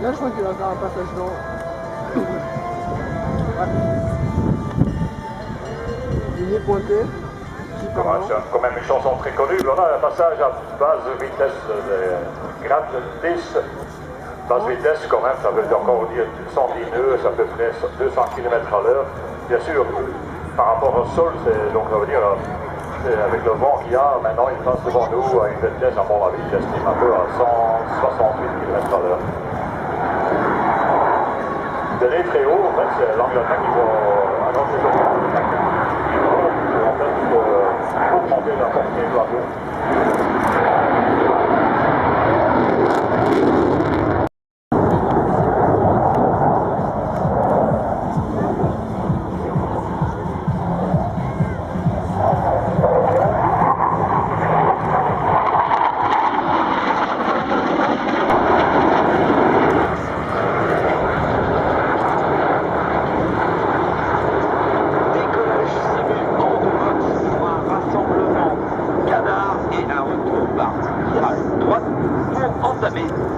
Là, je crois qu'il va faire un passage dans. Ouais. Ligne pointée. C'est quand même une chanson très connue. On a un passage à basse vitesse de grade 10. Basse vitesse, quand même, ça veut encore dire 110 nœuds, c'est à peu près 200 km/h. Bien sûr, par rapport au sol, donc ça veut dire avec le vent qu'il y a, maintenant il passe devant nous à une vitesse, à mon avis, j'estime un peu à 168 km/h. Donné très haut, en fait, c'est l'Angleterre qui va annoncer le vent. En fait, il faut augmenter la portée de l'avion.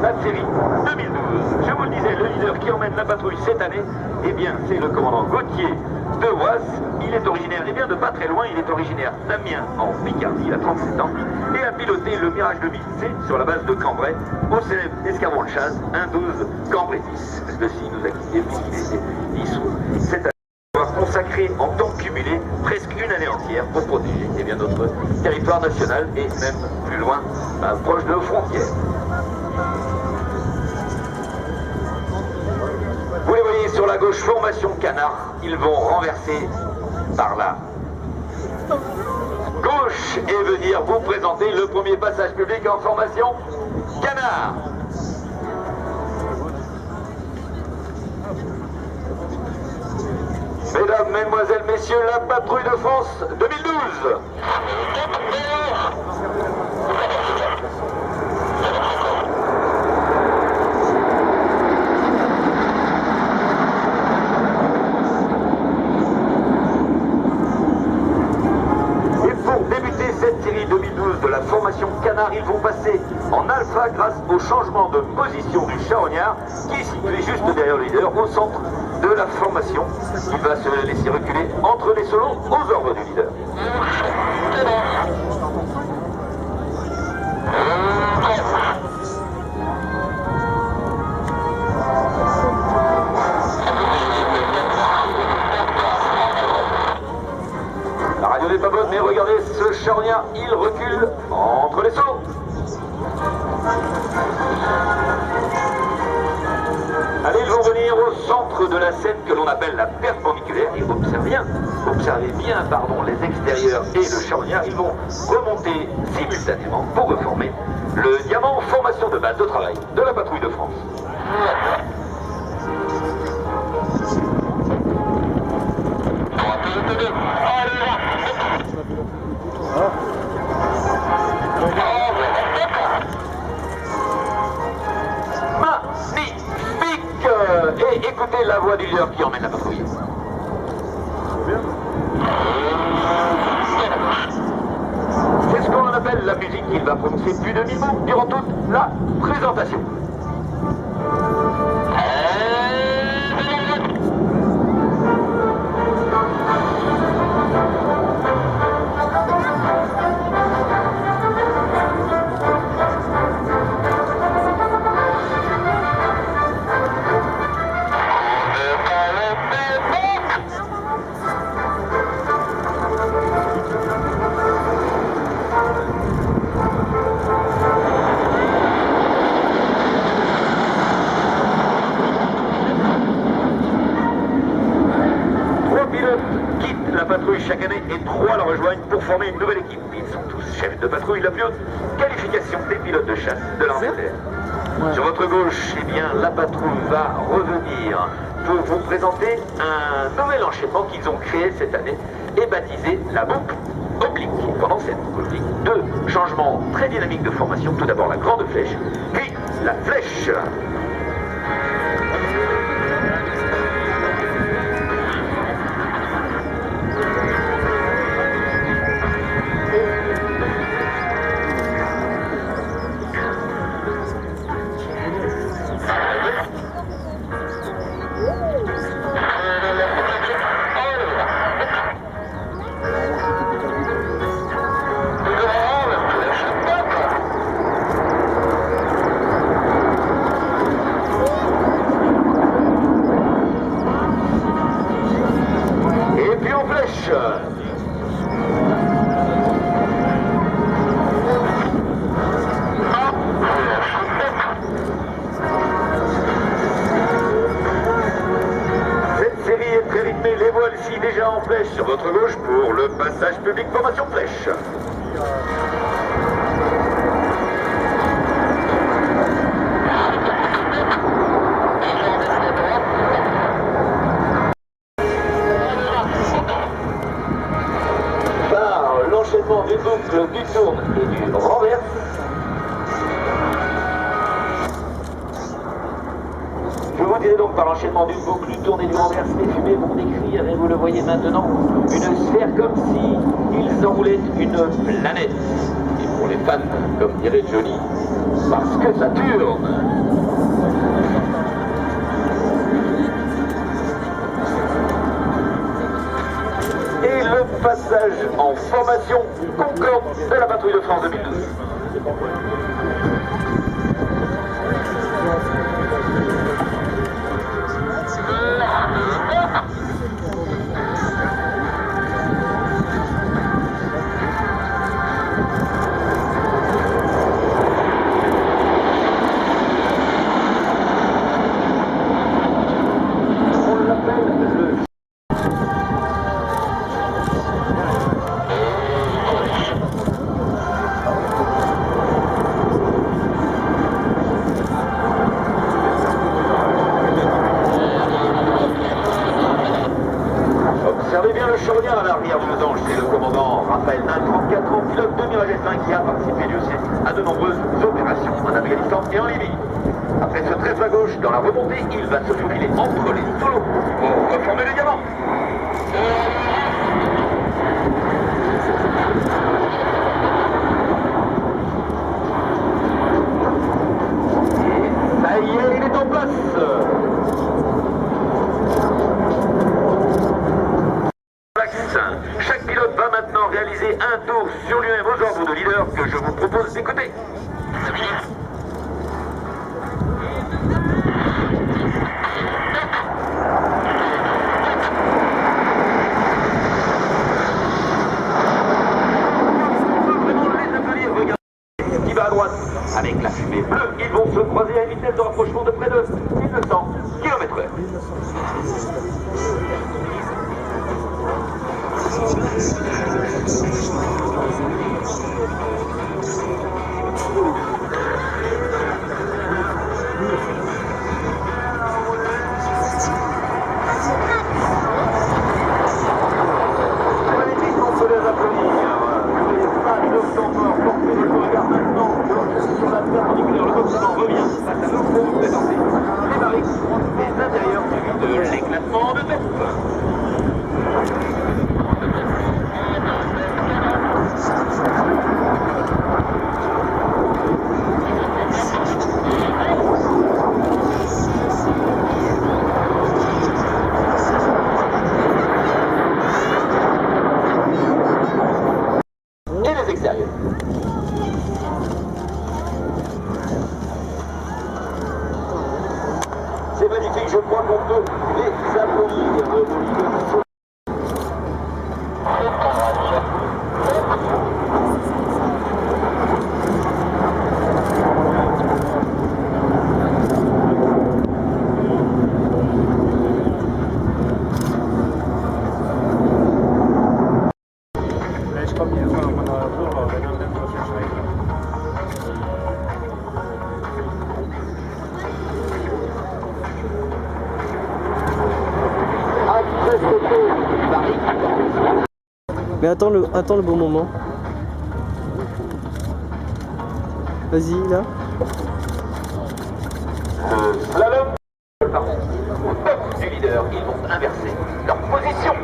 La série 2012. Je vous le disais, le leader qui emmène la patrouille cette année, eh bien, c'est le commandant Gauthier de Oise. Il est originaire, eh bien, de pas très loin, il est originaire d'Amiens en Picardie, il a 37 ans, et a piloté le Mirage 2000C sur la base de Cambrai, au célèbre escadron de chasse 1-12 Cambrai 10. Ceci nous a quitté puisqu'il était dissous cette année. Consacré en temps cumulé presque une année entière pour protéger eh bien, notre territoire national et même plus loin, proche de nos frontières. Vous les voyez sur la gauche, formation Canard, ils vont renverser par là. Gauche et venir vous présenter le premier passage public en formation Canard. Mesdames, Mesdemoiselles, Messieurs, la patrouille de France 2012. Et pour débuter cette série 2012 de la formation Canard, ils vont passer en alpha grâce au changement de position du charognard qui est situé juste derrière le leader au centre de la formation. Il va se laisser reculer entre les solos aux ordres du leader. La radio n'est pas bonne, mais regardez ce charognard, il recule entre les solos. Allez, ils vont venir au centre de la scène que l'on appelle la perpendiculaire. Et observez bien les extérieurs et le charognard. Ils vont remonter simultanément pour reformer le diamant, formation de base de travail de la patrouille de France. Magnifique. Et écoutez la voix du leader qui emmène la patrouille. C'est ce qu'on appelle la musique qu'il va prononcer plus de 1000 mots durant toute la présentation. Patrouille chaque année et 3 la rejoignent pour former une nouvelle équipe. Ils sont tous chefs de patrouille, la plus haute qualification des pilotes de chasse de l'armée de l'air. Ouais. Sur votre gauche, eh bien, la patrouille va revenir pour vous présenter un nouvel enchaînement qu'ils ont créé cette année et baptisé la boucle oblique. Pendant cette boucle oblique, 2 changements très dynamiques de formation. Tout d'abord la grande flèche, puis la flèche. Les voiles ici déjà en flèche sur votre gauche pour le passage public formation flèche. Par l'enchaînement du boucle, du tourne et du renverse, je vous dirai donc par l'enchaînement d'une boucle, du tourne et du renverse, les fumées vont décrire, et vous le voyez maintenant, une sphère comme si ils enroulaient une planète. Et pour les fans, comme dirait Johnny, parce que ça tourne. Et le passage en formation Concorde de la patrouille de France 2012. Observez bien le charognard à l'arrière de nos anges, c'est le commandant Raphaël, un 34 ans, pilote de Mirage S5 qui a participé lui aussi à de nombreuses opérations en Afghanistan et en Libye. Après ce trèfle à gauche, dans la remontée, il va se faufiler entre les solos pour reformer le diamant. Et ça y est, il est en place. Chaque pilote va maintenant réaliser un tour sur lui-même aux ordres de leader que je vous propose d'écouter. Qui va à droite avec la fumée bleue, ils vont se croiser à une vitesse de rapprochement de près de 1900 km/h. encore porté le regard maintenant sur la terre moléculaire. Le bâtiment revient face à nous pour vous présenter les barriques, les intérieurs suivis de l'éclatement de tête. C'est magnifique, je crois qu'on peut les applaudir. Mais attends le bon moment. Vas-y, là. Slalom. Au top du leader, ils vont inverser leur position.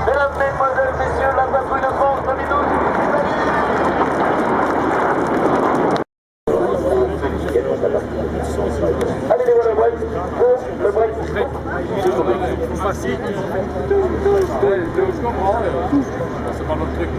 Mesdames, mesdemoiselles, messieurs, la patrouille de France 2012. Allez, les voilà, le break. Le break. Facile. Je comprends. C'est pas notre truc.